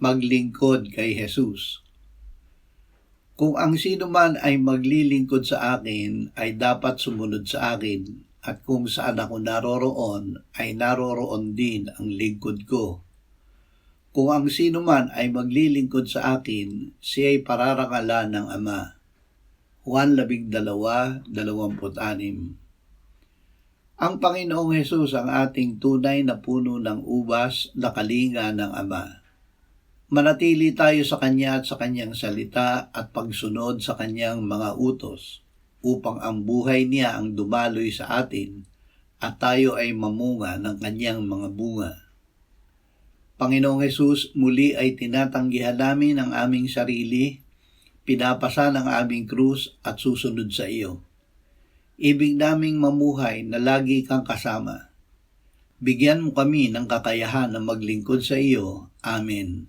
maglingkod kay Jesus. Kung ang sino man ay maglilingkod sa akin ay dapat sumunod sa akin, at kung saan ako naroroon ay naroroon din ang lingkod ko. Kung ang sino man ay maglilingkod sa akin, siya ay pararangalan ng Ama. Juan 12:26. Ang Panginoong Hesus ang ating tunay na puno ng ubas na kalinga ng Ama. Manatili tayo sa Kanya at sa Kanyang salita at pagsunod sa Kanyang mga utos, upang ang buhay niya ang dumaloy sa atin at tayo ay mamunga ng Kanyang mga bunga. Panginoong Hesus, muli ay tinatanggihan namin ang aming sarili, pinapasan ang aming krus at susunod sa iyo. Ibig naming mamuhay na lagi kang kasama. Bigyan mo kami ng kakayahan na maglingkod sa iyo. Amen.